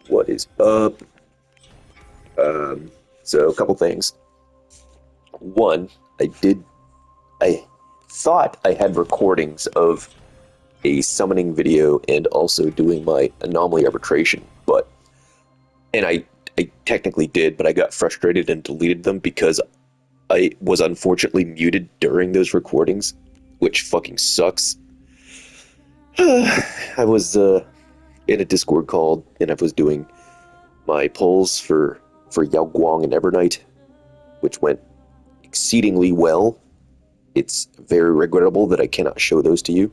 What is up? So a couple things. One, I thought I had recordings of a summoning video and also doing my anomaly arbitration, and I technically did, but I got frustrated and deleted them because I was unfortunately muted during those recordings, which fucking sucks. I was in a Discord call and I was doing my polls for Yao Guang and Evernight, which went exceedingly well. It's very regrettable that I cannot show those to you.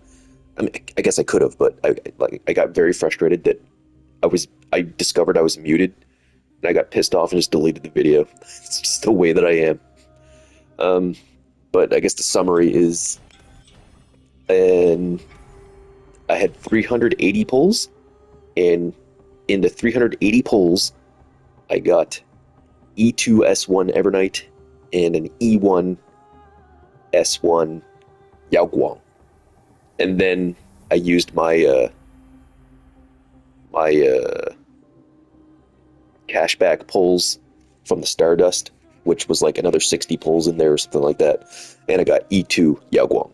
I mean, I guess I could have, but I got very frustrated that I discovered I was muted, and I got pissed off and just deleted the video. It's just the way that I am. But I guess the summary is, and I had 380 polls, and in the 380 polls, I got E2 S1 Evernight and an E1 S1 Yao Guang. And then I used my cashback pulls from the Stardust, which was like another 60 pulls in there or something like that, and I got E2 Yao Guang.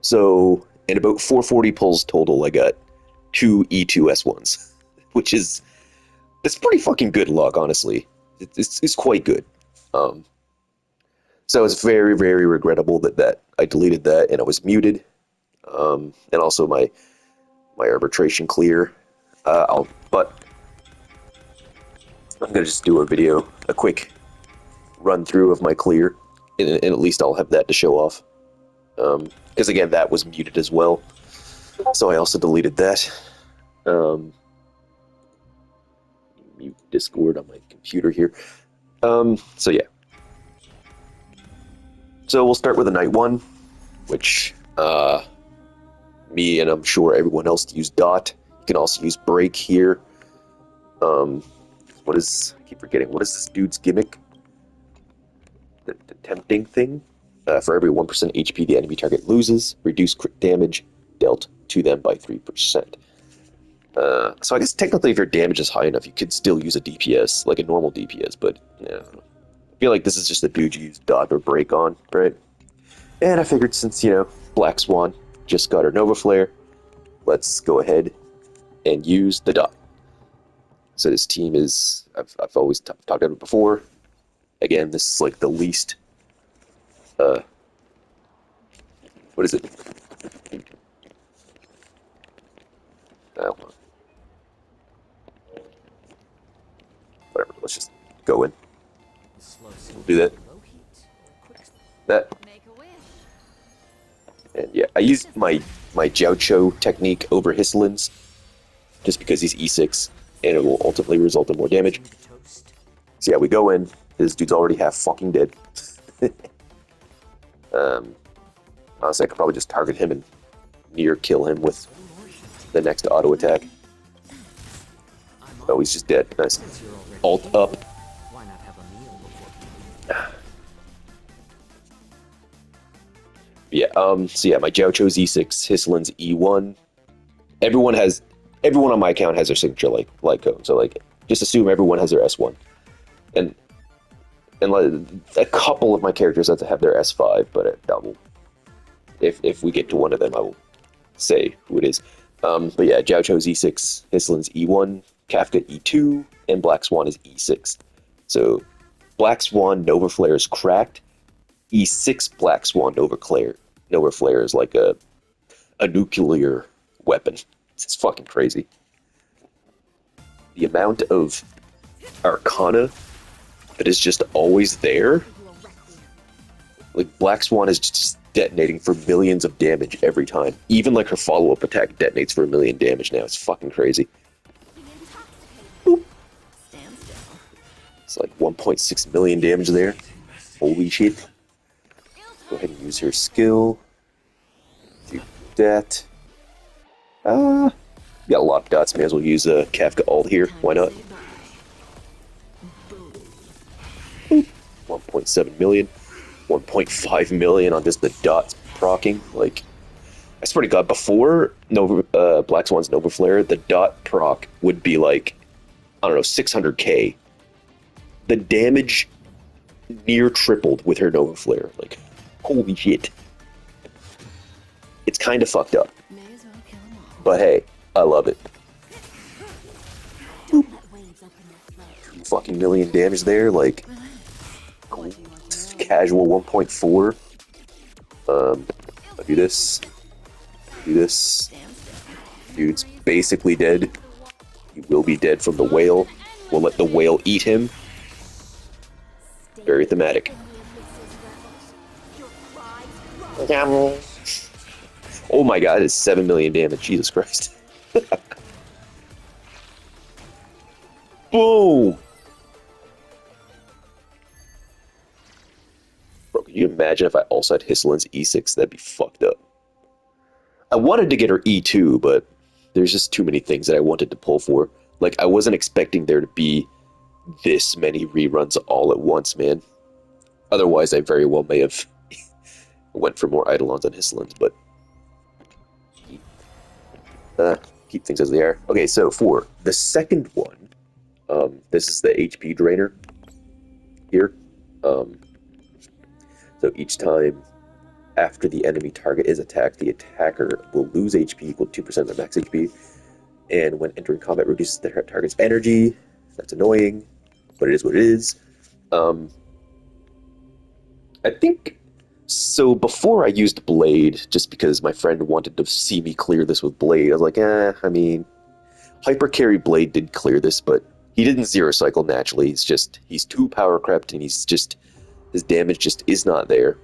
So in about 440 pulls total, I got 2 E2 S1s, which is it's pretty fucking good luck, honestly. It's quite good. So it's very, very regrettable that I deleted that and I was muted. And also my arbitration clear. But I'm gonna just do a quick run through of my clear, and at least I'll have that to show off. Because again, that was muted as well, so I also deleted that. Mute Discord on my computer here. So yeah. So we'll start with a night one, which me and I'm sure everyone else use dot. You can also use break here. I keep forgetting, what is this dude's gimmick? The tempting thing? For every 1% HP the enemy target loses, reduce crit damage dealt to them by 3%. So I guess technically if your damage is high enough, you could still use a DPS, like a normal DPS, but yeah. I feel like this is just the dude you use dot or break on, right? And I figured since, Black Swan just got her Nova Flare, let's go ahead and use the dot. So this team is, I've always talked about it before. Again, this is like the least, what is it? Whatever, let's just go in. We'll do that. And yeah, I used my Jiaocho technique over Hislin's, just because he's E6, and it will ultimately result in more damage. So yeah, we go in, this dude's already half fucking dead. Honestly, I could probably just target him and near kill him with the next auto attack. Oh, he's just dead. Nice. Alt up. Yeah, so yeah, my Jiaocho's E6, Hislin's E1. Everyone on my account has their signature like code, so like just assume everyone has their S1. And like, a couple of my characters have to have their S5, but if we get to one of them, I will say who it is. But yeah, Jiaocho's E6, Hislin's E1, Kafka E2, and Black Swan is E6. So Black Swan Nova Flare is cracked. E6 Black Swan Nova Flare is like a nuclear weapon. It's fucking crazy. The amount of Arcana that is just always there. Like, Black Swan is just detonating for millions of damage every time. Even like her follow-up attack detonates for 1,000,000 damage now. It's fucking crazy. Boop. It's like 1.6 million damage there. Holy shit. Go ahead and use her skill. Do that. Got a lot of dots. May as well use Kafka ult here. Why not? 1.7 million. 1.5 million on just the dots proccing. Like, I swear to God, before Nova, Black Swan's Nova Flare, the dot proc would be like, I don't know, 600k. The damage near tripled with her Nova Flare. Like, holy shit. It's kind of fucked up. But hey, I love it. Boop. 2 fucking million damage there, like, cool. Casual 1.4. I'll do this. Do this. Dude's basically dead. He will be dead from the whale. We'll let the whale eat him. Very thematic. Oh my god, it's 7 million damage. Jesus Christ. Boom! Bro, could you imagine if I also had Hislin's E6? That'd be fucked up. I wanted to get her E2, but there's just too many things that I wanted to pull for. Like, I wasn't expecting there to be this many reruns all at once, man. Otherwise, I very well may have went for more Eidolons than Hislins, but keep things as they are. Okay, so for the second one, this is the HP drainer here. So each time after the enemy target is attacked, the attacker will lose HP equal to 2% of their max HP, and when entering combat reduces their target's energy. That's annoying, but it is what it is. I think, so before I used Blade, just because my friend wanted to see me clear this with Blade, I was like, I mean, Hyper Carry Blade did clear this, but he didn't zero cycle naturally. He's too power crept, and his damage just is not there.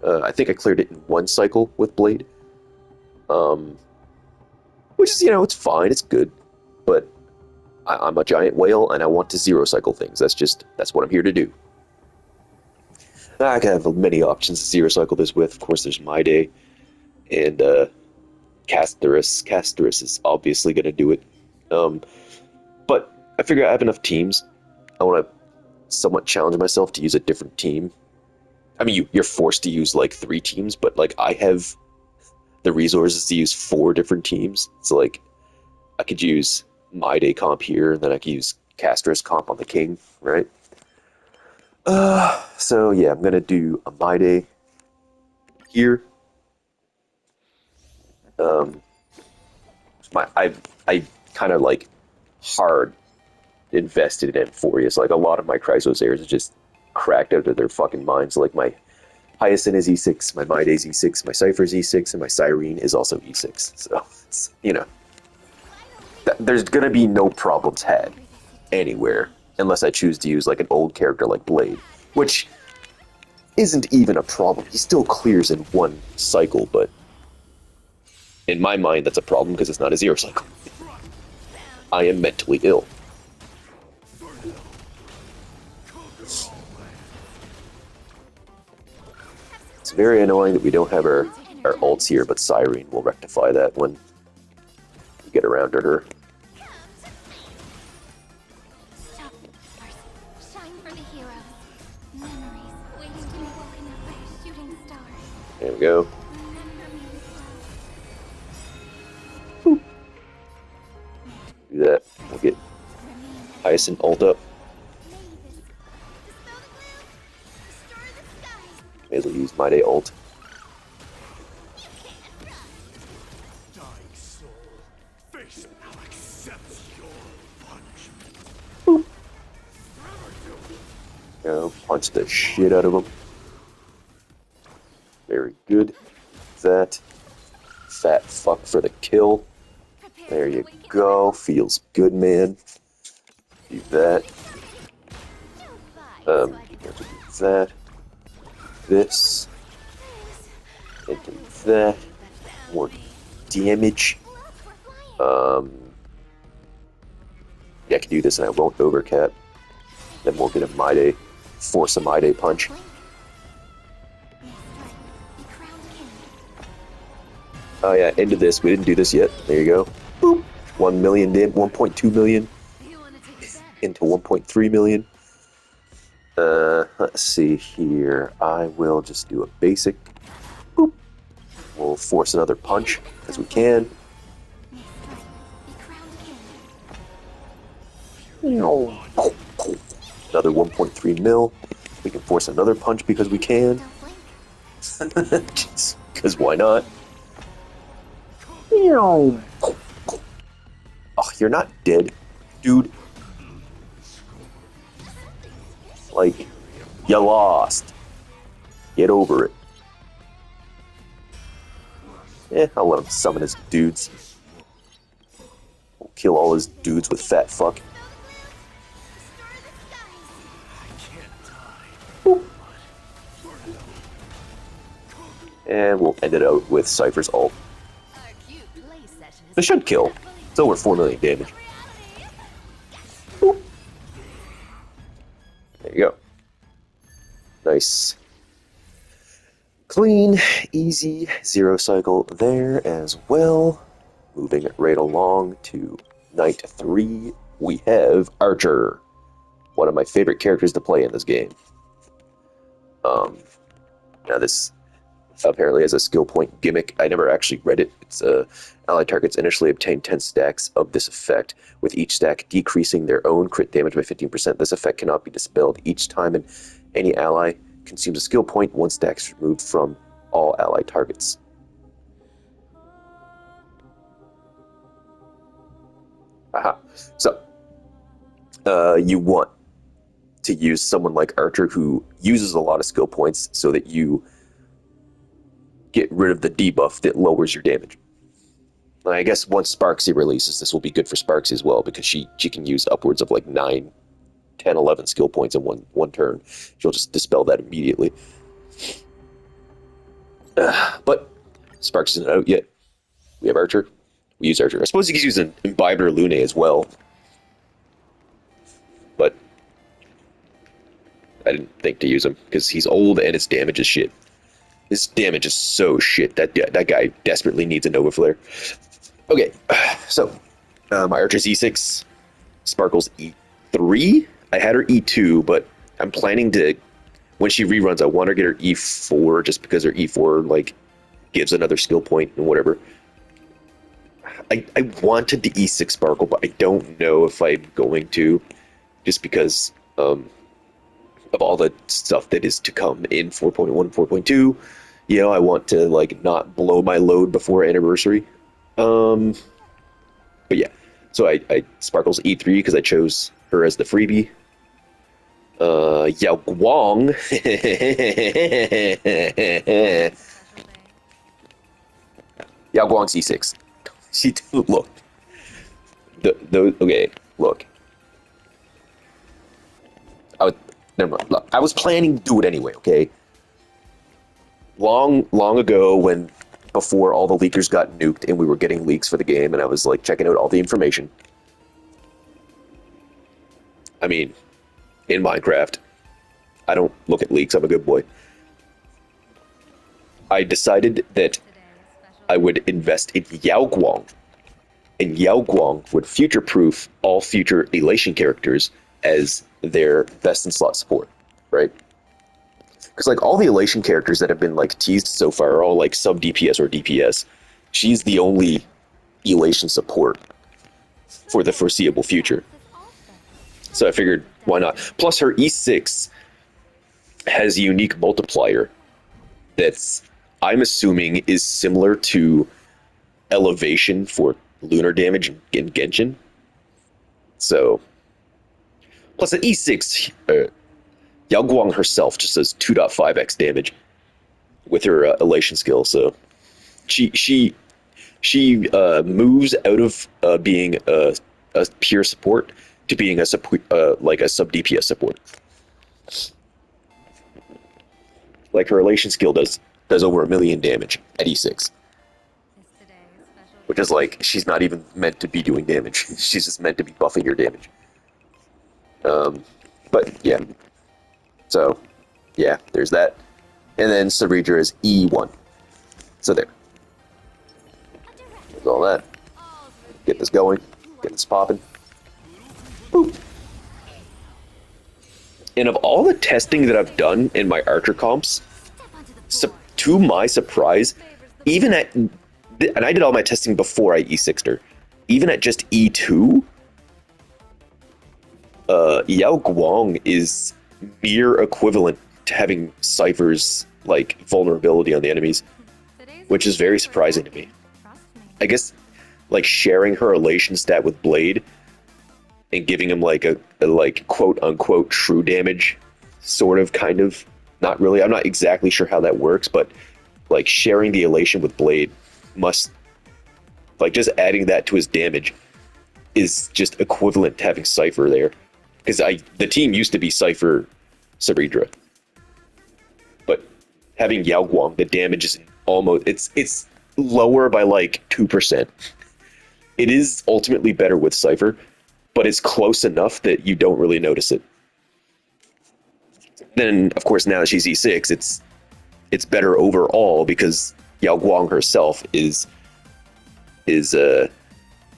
I think I cleared it in one cycle with Blade. Which is, it's fine, it's good, but I'm a giant whale, and I want to zero cycle things. That's what I'm here to do. I can have many options to zero cycle this with. Of course, there's My Day, and Casterus. Casterus is obviously going to do it. But I figure I have enough teams. I want to somewhat challenge myself to use a different team. I mean, you're forced to use like 3 teams, but like I have the resources to use 4 different teams. So like I could use My Day comp here, and then I could use Casterus comp on the King, right? So yeah, I'm gonna do a My Day here. I kind of like hard invested in Amphoria, so like a lot of my Chrysosairs are just cracked out of their fucking minds. So like my Hyacinth is E6, my My Day's E6, my Cypher is E6, and my Cyrene is also E6. So it's, there's gonna be no problems had anywhere unless I choose to use like an old character like Blade, which isn't even a problem. He still clears in one cycle, but in my mind that's a problem because it's not a zero cycle. I am mentally ill. It's very annoying that we don't have our ults here, but Cyrene will rectify that when we get around to her. There we go. Boop. Do that. We'll get Hyacinth ult up. May as well use My Day ult. Boop. Go, punch the shit out of him. Very good. That. Fat fuck for the kill. There you go. Feels good, man. Do that. Do that. This. And do that. More damage. Yeah, I can do this and I won't overcap. Then we'll get a My Day. Force a My Day punch. Oh yeah, into this. We didn't do this yet. There you go. Boop. 1 million damage, 1.2 million into 1.3 million. Let's see here. I will just do a basic. Boop. We'll force another punch, as we can. Another 1.3 mil. We can force another punch because we can. Because why not? Oh, you're not dead, dude. Like, you lost. Get over it. I'll let him summon his dudes. We'll kill all his dudes with fat fuck. And we'll end it out with Cypher's ult. This should kill. It's over 4 million damage. Boop. There you go. Nice. Clean, easy, 0 cycle there as well. Moving right along to Night 3, we have Archer. One of my favorite characters to play in this game. Now this apparently has a skill point gimmick. I never actually read it. It's allied targets initially obtain 10 stacks of this effect, with each stack decreasing their own crit damage by 15%. This effect cannot be dispelled each time any ally consumes a skill point. 1 stack is removed from all allied targets. Aha. So, you want to use someone like Archer who uses a lot of skill points so that you get rid of the debuff that lowers your damage. And I guess once Sparksy releases, this will be good for Sparksy as well, because she can use upwards of like 9, 10, 11 skill points in one turn. She'll just dispel that immediately. But Sparks isn't out yet. We have Archer. We use Archer. I suppose you could use an Imbiber Lune as well. But I didn't think to use him, because he's old and his damage is shit. His damage is so shit. That guy desperately needs a Nova Flare. Okay, so my Archer's E6, Sparkle's E3. I had her E2, but I'm planning to, when she reruns, I want her to get her E4, just because her E4 like gives another skill point and whatever. I wanted the E6 Sparkle, but I don't know if I'm going to, just because of all the stuff that is to come in 4.1 and 4.2. You know, I want to like not blow my load before anniversary. But yeah, so I Sparkle's E3 because I chose her as the freebie. Yao Guang. Yao Guang's E6. She look. Okay, look. Never mind. Look, I was planning to do it anyway. Okay. Long ago, before all the leakers got nuked and we were getting leaks for the game, and I was like checking out all the information. I mean, in Minecraft, I don't look at leaks. I'm a good boy. I decided that I would invest in Yao Guang, and Yao Guang would future-proof all future Elation characters as their best-in-slot support, right? Because like all the Elation characters that have been like teased so far are all like sub-DPS or DPS. She's the only Elation support for the foreseeable future. So I figured, why not? Plus her E6 has a unique multiplier that's, I'm assuming, is similar to Elevation for lunar damage in Genshin. So, plus an E6, Yao Guang herself just does 2.5x damage with her Elation skill. So she moves out of being a pure support to being like a sub DPS support. Like her Elation skill does over 1 million damage at E6. Which is like, she's not even meant to be doing damage. She's just meant to be buffing your damage. But yeah. So, yeah, there's that. And then Saridra is E1. So there. There's all that. Get this going. Get this popping. Boop. And of all the testing that I've done in my Archer comps, to my surprise, even at, and I did all my testing before I E6'd her, even at just E2, Yao Guang is near equivalent to having Cypher's like vulnerability on the enemies, which is very surprising to me. I guess like sharing her elation stat with Blade and giving him like a like quote unquote true damage, sort of, kind of, not really. I'm not exactly sure how that works, but like sharing the elation with Blade must, like, just adding that to his damage is just equivalent to having Cypher there. Because the team used to be Cypher Ceridra, but having Yao Guang, the damage is almost, it's lower by like 2%. It is ultimately better with Cypher, but it's close enough that you don't really notice it. Then, of course, now that she's E6, it's better overall because Yao Guang herself is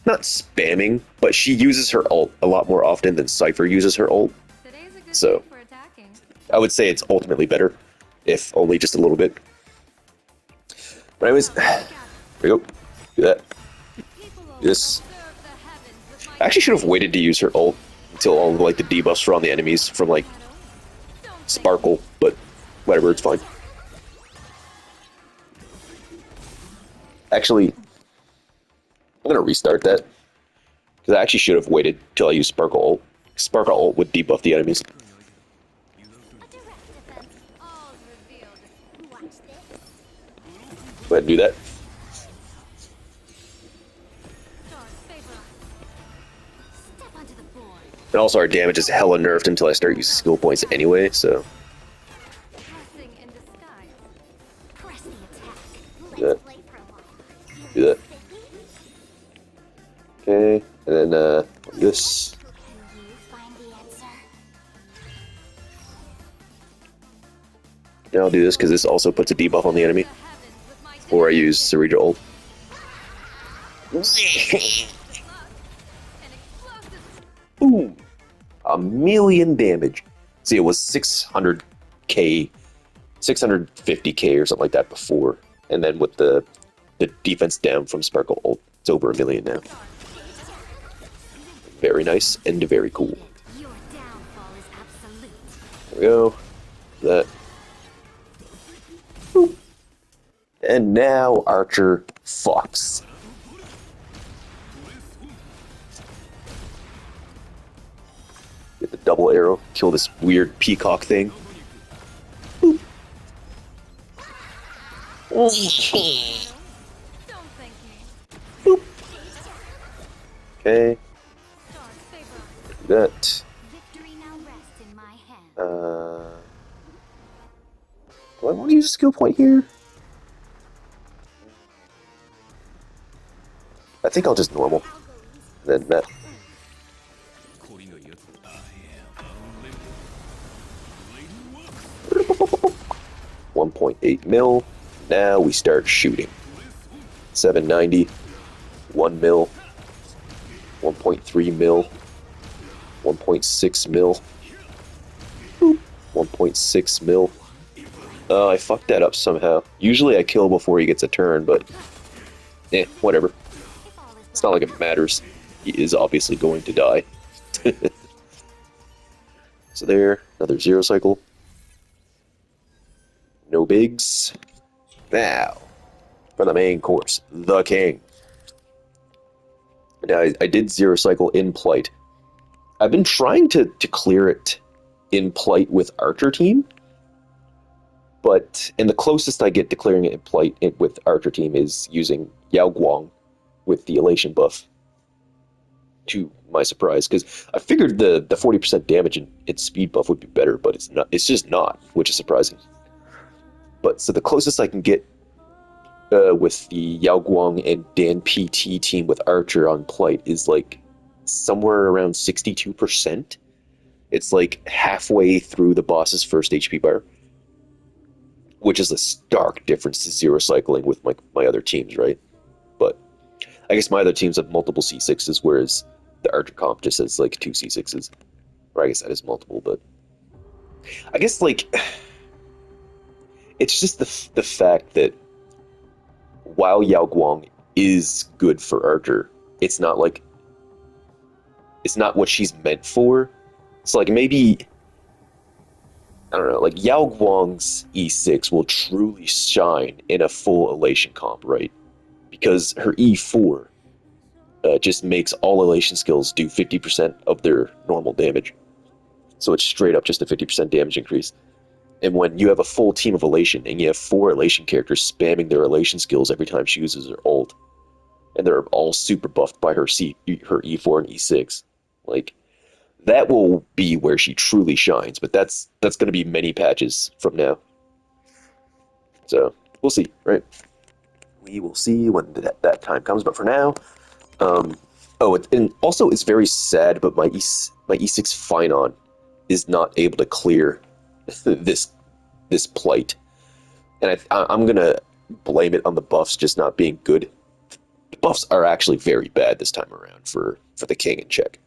not spamming, but she uses her ult a lot more often than Cypher uses her ult. So I would say it's ultimately better, if only just a little bit. But anyways, there we go. Do that. Do this. I actually should have waited to use her ult until all of, like, the debuffs for on the enemies from like Sparkle, but whatever, it's fine. Actually, I'm gonna restart that because I actually should have waited till I used Sparkle ult. Sparkle ult would debuff the enemies. Go ahead and do that. And also our damage is hella nerfed until I start using skill points anyway, so. Do that. Do that. Okay, and then this. Then I'll do this because this also puts a debuff on the enemy. Or I use Ceridra ult. Boom! 1,000,000 damage. See, it was 600k, 650k or something like that before. And then with the defense down from Sparkle ult, it's over 1,000,000 now. Very nice and very cool. There we go. That. Boop. And now Archer fucks. Get the double arrow, kill this weird peacock thing. Boop. Boop. Okay. Do that. Do I want to use a skill point here? I think I'll just normal. Then that. 1.8 mil. Now we start shooting. 790. 1 mil. 1.3 mil. 1.6 mil. 1.6 mil. Oh, I fucked that up somehow. Usually I kill before he gets a turn, but whatever. It's not like it matters. He is obviously going to die. So there, another 0 cycle. No bigs. Now, for the main course, the king. Now, I did 0 cycle in Plight. I've been trying to clear it in Plight with Archer team, and the closest I get to clearing it in Plight with Archer team is using Yao Guang with the elation buff, to my surprise, because I figured the 40% damage and its speed buff would be better, but it's not. It's just not, which is surprising. But so the closest I can get with the Yao Guang and Dan PT team with Archer on Plight is like somewhere around 62%. It's like halfway through the boss's first HP bar, which is a stark difference to 0 cycling with my other teams, right? But I guess my other teams have multiple C6s, whereas the Archer comp just has like 2 C6s. Or I guess that is multiple, but I guess like it's just the fact that while Yao Guang is good for Archer, it's not like it's not what she's meant for. So like maybe I don't know, like Yao Guang's E6 will truly shine in a full elation comp, right? Because her E4 just makes all elation skills do 50% of their normal damage. So it's straight up just a 50% damage increase. And when you have a full team of elation and you have 4 elation characters spamming their elation skills every time she uses her ult, and they're all super buffed by her E4 and E6, like that will be where she truly shines. But that's going to be many patches from now. So we'll see, right? We will see when that time comes. But for now, and also it's very sad, but my E6 Finon is not able to clear this plight, and I'm gonna blame it on the buffs just not being good. The buffs are actually very bad this time around for the king and check.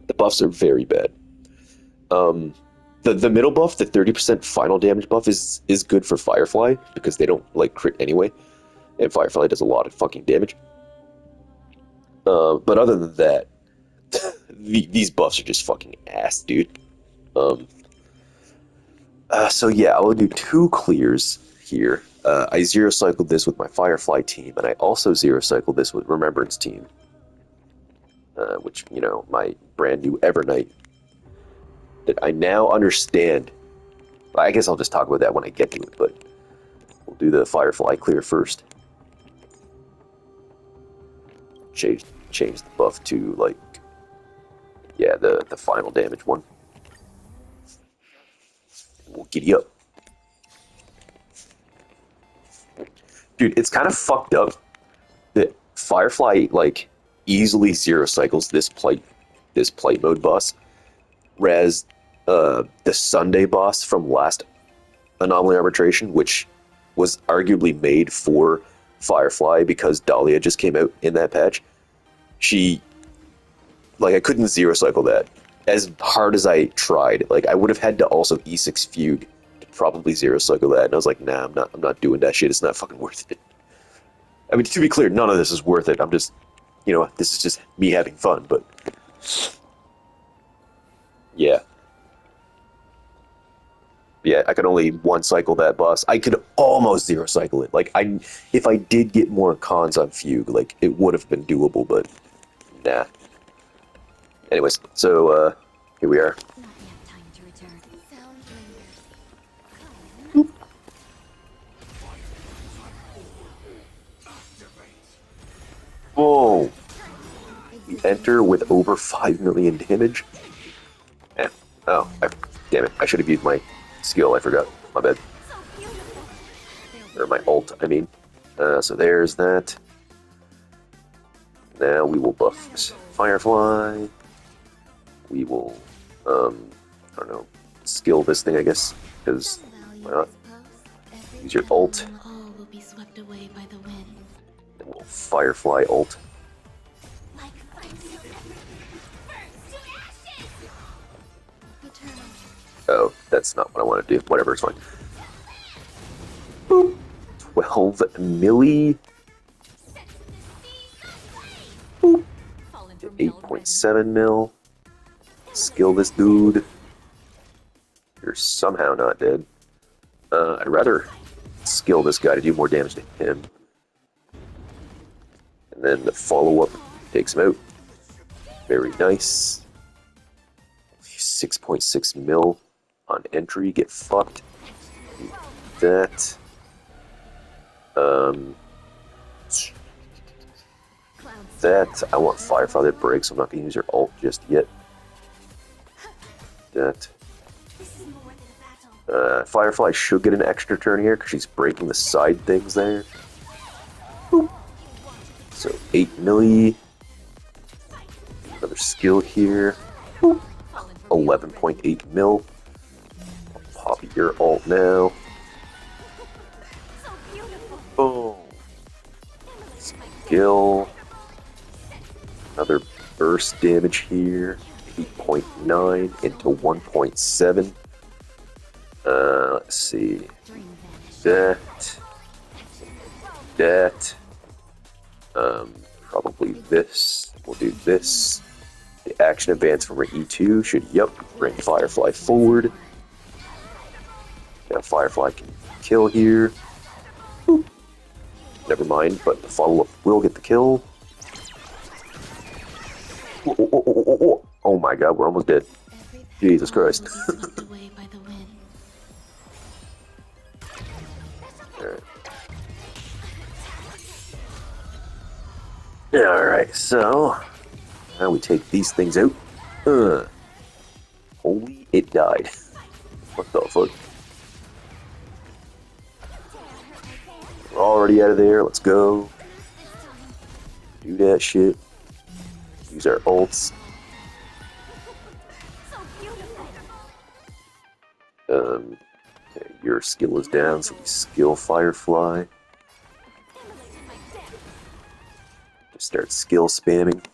The buffs are very bad. The middle buff, the 30% final damage buff, is good for Firefly because they don't like crit anyway, and Firefly does a lot of fucking damage. But other than that, these buffs are just fucking ass, dude. So yeah, I will do 2 clears here. I zero cycled this with my Firefly team, and I also zero cycled this with Remembrance team, which, you know, my brand new Evernight that I now understand. I guess I'll just talk about that when I get to it, but we'll do the Firefly clear first. Change the buff to, like, yeah, the final damage one. We'll giddy up. Dude, it's kind of fucked up that Firefly, like, easily zero cycles this plight mode boss, whereas the Sunday boss from last Anomaly Arbitration, which was arguably made for Firefly because Dahlia just came out in that patch, I couldn't zero cycle that. As hard as I tried, like, I would have had to also E6 Fugue to probably zero cycle that, and I was like, nah, I'm not doing that shit, it's not fucking worth it. I mean, to be clear, none of this is worth it, I'm just, you know, this is just me having fun, but yeah. Yeah, I could only one cycle that boss. I could almost zero cycle it. Like, if I did get more cons on Fugue, like, it would have been doable, but nah. Anyways, so here we are. Whoa! We enter with over 5 million damage. Eh. Oh, damn it! I should have used my skill. I forgot. My bad. Or my ult, I mean. So there's that. Now we will buff this Firefly. We will, I don't know, skill this thing, I guess, because why not? Use your ult. And we'll Firefly ult. Oh, that's not what I want to do. Whatever, it's fine. Boop. 12 milli. Boop. 8.7 mil. Skill this dude. You're somehow not dead. I'd rather skill this guy to do more damage to him. And then the follow-up takes him out. Very nice. 6.6 mil on entry. Get fucked. That. That. I want Firefly to break, so I'm not going to use her ult just yet. That. Firefly should get an extra turn here because she's breaking the side things there. Boop. So 8 milli. Another skill here. 11.8 mil. I'll pop your ult now. Boom. Skill. Another burst damage here. 8.9 into 1.7. Let's see. That. that. Probably this. We'll do this. The action advance from our E2 should, bring Firefly forward. Now Firefly can kill here. Boop. Never mind, but the follow-up will get the kill. Oh my god, we're almost dead. Jesus Christ. Alright, so now we take these things out. Holy, it died. What the fuck? We're already out of there, let's go. Do that shit. Use our ults. Okay, your skill is down, so we skill Firefly. Just start skill spamming.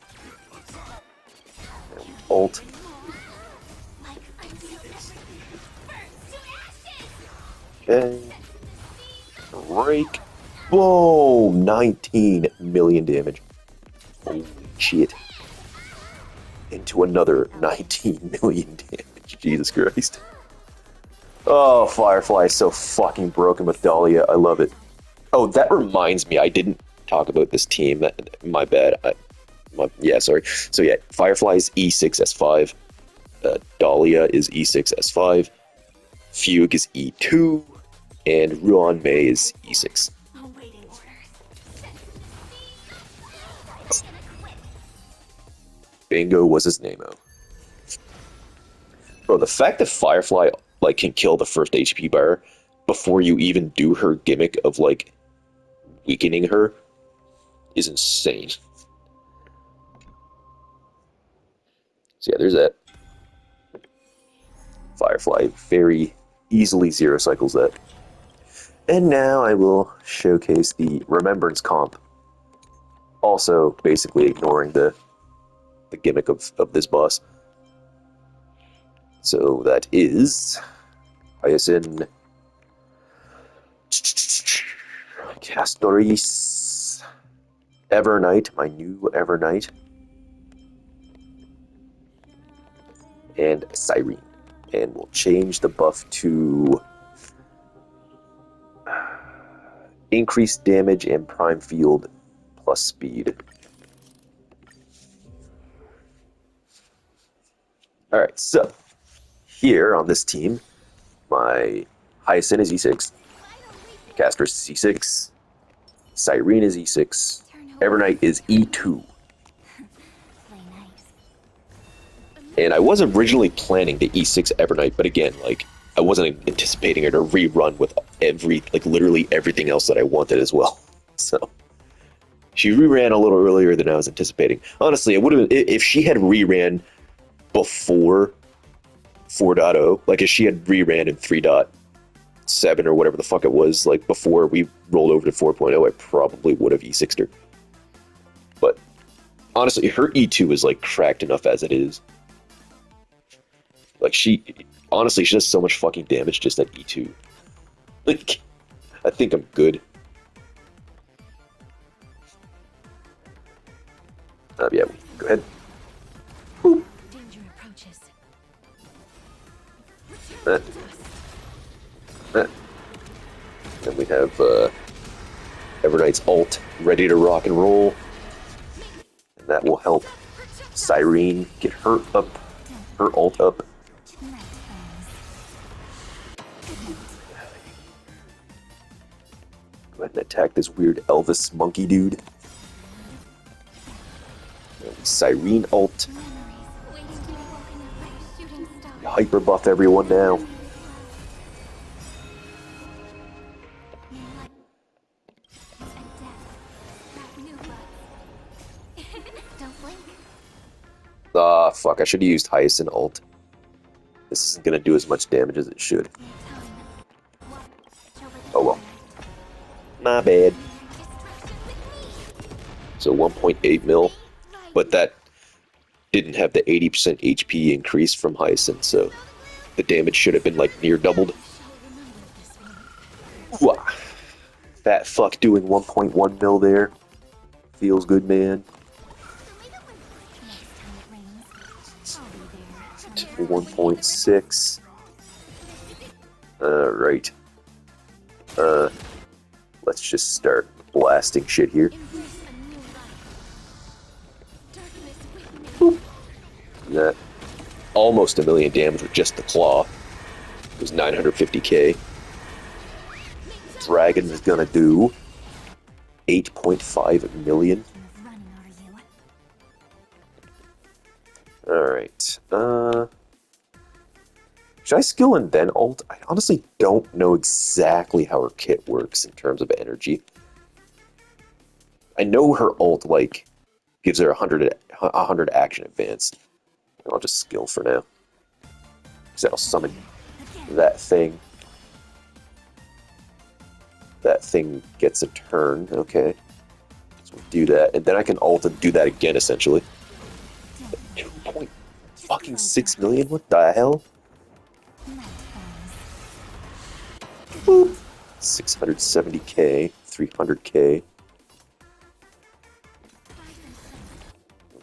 And ult. Okay. Rake. Boom! 19 million damage. Holy shit. Into another 19 million damage. Jesus Christ. Oh, Firefly is so fucking broken with Dahlia. I love it. Oh, that reminds me. I didn't talk about this team. My bad. Yeah, sorry. So yeah, Firefly is E6, S5. Dahlia is E6, S5. Fugue is E2. And Ruan Mei is E6. Bingo was his name-o. Bro, the fact that Firefly can kill the first HP bar before you even do her gimmick of weakening her is insane. So yeah, there's that. Firefly very easily zero cycles that. And now I will showcase the Remembrance comp. Also basically ignoring the gimmick of this boss. So that is Hyacinth, Castoris, Evernight, my new Evernight, and Cyrene. And we'll change the buff to increased damage and prime field plus speed. Alright, so here on this team, my Hyacinth is E6, Castris is E6, Cyrene is E6, Evernight is E2. And I was originally planning the E6 Evernight, but again, I wasn't anticipating her to rerun with literally everything else that I wanted as well. So she reran a little earlier than I was anticipating. Honestly, it would have if she had reran before 4.0, if she had reran in 3.7 or whatever the fuck it was, before we rolled over to 4.0, I probably would have E6'd her. But honestly, her E2 is cracked enough as it is. She does so much fucking damage just at E2. I think I'm good. Yeah, go ahead. Boop. Danger approaches. Then we have Evernight's ult ready to rock and roll. And that will help Cyrene get her ult up. Go ahead and attack this weird Elvis monkey dude. Cyrene ult. Hyper buff everyone now. Ah, fuck, I should have used Hyacinth ult. This isn't gonna do as much damage as it should. Oh well. My bad. So 1.8 mil, but that didn't have the 80% HP increase from Hyacinth, so the damage should have been near doubled. Fat fuck doing 1.1 mil there. Feels good, man. 1.6. Right. Let's just start blasting shit here. Boop. That almost a million damage with just the claw. It was 950k. Dragon is gonna do 8.5 million. Alright. Should I skill and then ult? I honestly don't know exactly how her kit works in terms of energy. I know her ult, like, gives her 100 action advance. I'll just skill for now. Because that'll summon that thing. That thing gets a turn, okay. So we'll do that, and then I can ult and do that again, essentially. 2.6 million? What the hell? Boop. 670k, 300k.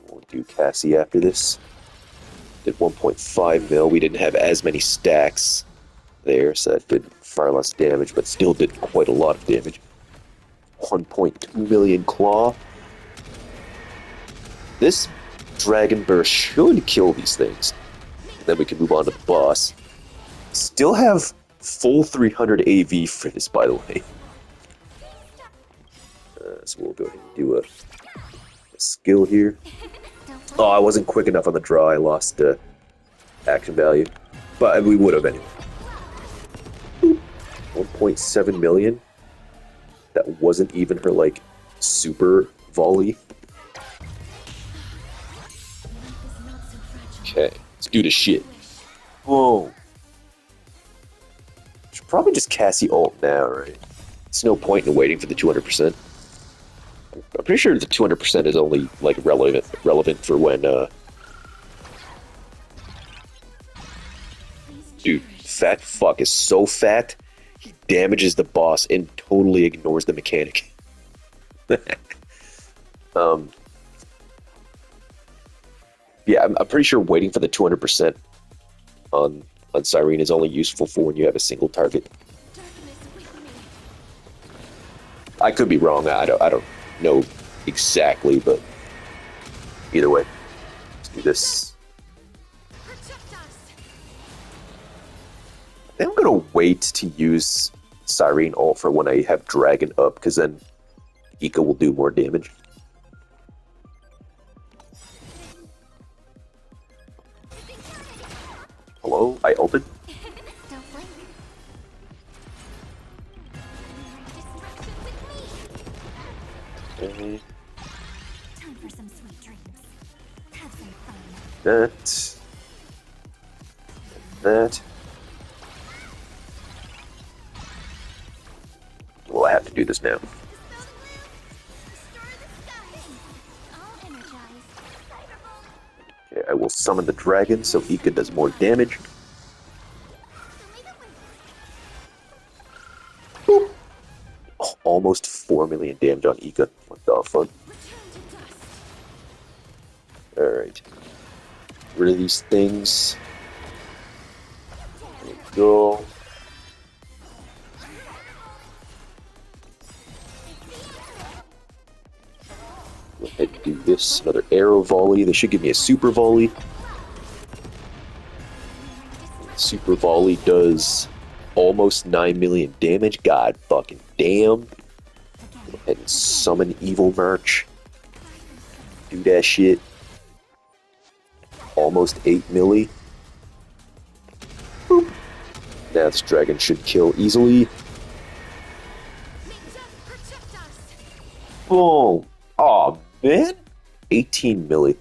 We'll do Cassie after this. Did 1.5 mil. We didn't have as many stacks there, so that did far less damage, but still did quite a lot of damage. 1.2 million claw. This Dragon Burst should kill these things. Then we can move on to the boss. Still have full 300 AV for this, by the way. So we'll go ahead and do a skill here. Oh, I wasn't quick enough on the draw. I lost action value. But we would have anyway. 1.7 million. That wasn't even her, like, super volley. Okay, let's do this shit. Whoa. Should probably just Cassie ult now, right? There's no point in waiting for the 200%. I'm pretty sure the 200% is only, like, relevant for when, Dude, fat fuck is so fat, he damages the boss and totally ignores the mechanic. Yeah, I'm pretty sure waiting for the 200% on Cyrene is only useful for when you have a single target. I could be wrong. I don't know exactly, but either way, let's do this. I think I'm gonna wait to use Cyrene ult for when I have Dragon up, because then Ika will do more damage. Hello? I ulted? Okay. Time for some sweet dreams. Have some fun. That. Well, I have to do this now. Okay, I will summon the dragon so Ika does more damage. Boop. Oh, almost 4 million damage on Ika. What the fuck? Alright. Rid of these things. There we go. Go ahead and do this. Another arrow volley. They should give me a super volley. Super volley does almost 9 million damage. God fucking damn. Go ahead and summon Evil March. Do that shit. Almost 8 milli. Boop. Now this dragon should kill easily. Boom. Aw, man. 18 milli.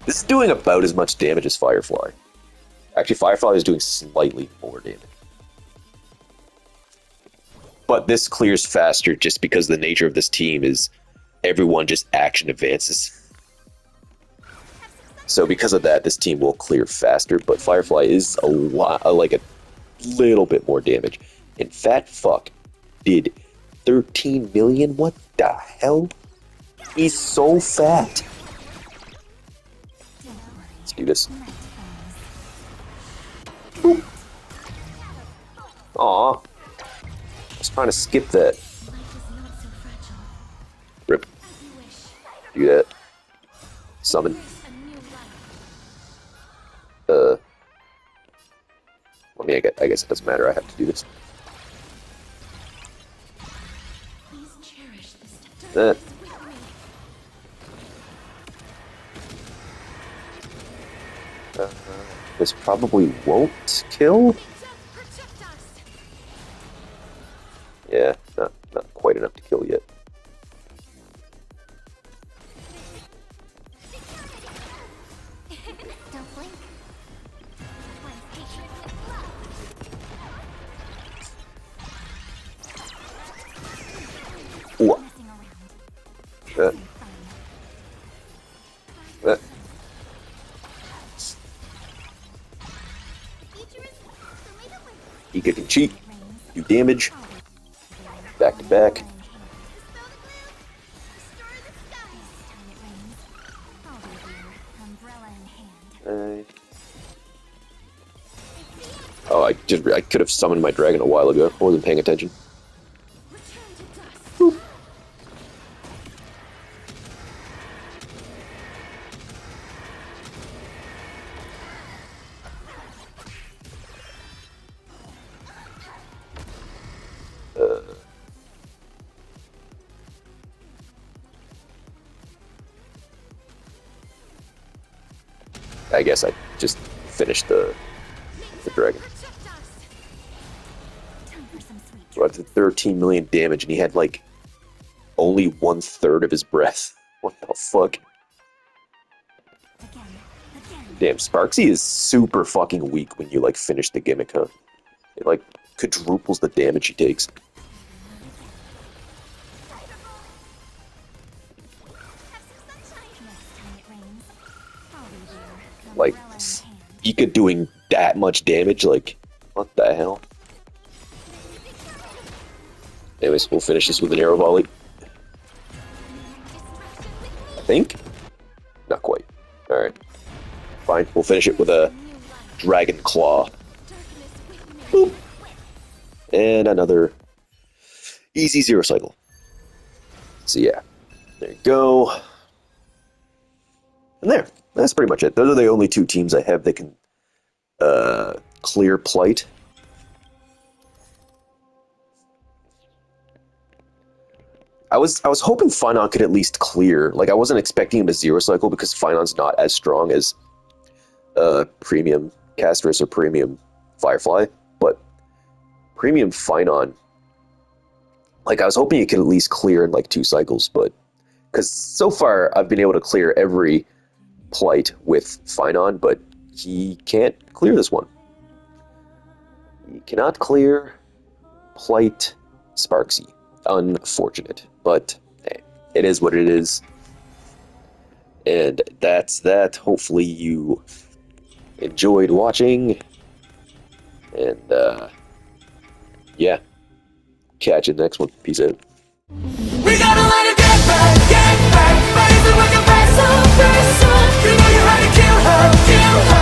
This is doing about as much damage as Firefly. Actually, Firefly is doing slightly more damage. But this clears faster just because the nature of this team is everyone just action advances. So because of that, this team will clear faster, but Firefly is a lot, like a little bit more damage. And Fat Fuck did 13 million? What the hell? He's so fat. Let's do this. Boop. Aw. I was trying to skip that. Rip. Do that. Summon. I mean, I guess it doesn't matter. I have to do this. That. This probably won't kill. Yeah, not quite enough to kill yet. Don't blink. Ooh. Messing around. That. That. He can cheat, do damage, back to back. Oh, I could have summoned my dragon a while ago. I wasn't paying attention. Boop. I guess I just finished the dragon. So I did 13 million damage, and he had like only 1/3 of his breath. What the fuck? Damn, Sparksy is super fucking weak when you like finish the gimmick, huh? It like quadruples the damage he takes. Like, Ika doing that much damage, like, what the hell? Anyways, we'll finish this with an arrow volley. I think? Not quite. Alright. Fine, we'll finish it with a dragon claw. Boop. And another easy zero cycle. So yeah, there you go. And there. That's pretty much it. Those are the only two teams I have that can clear Plight. I was hoping Finon could at least clear. Like, I wasn't expecting him to zero cycle because Finon's not as strong as Premium Castris or Premium Firefly, but Premium Finon, like, I was hoping he could at least clear in like 2 cycles, but because so far I've been able to clear every Plight with Finon, but he can't clear this one. He cannot clear Plight Sparksy. Unfortunate, but hey, it is what it is. And that's that. Hopefully you enjoyed watching. And yeah, catch you next one. Peace out. We gotta let it get back, raise it with your best, so you know you had to kill her,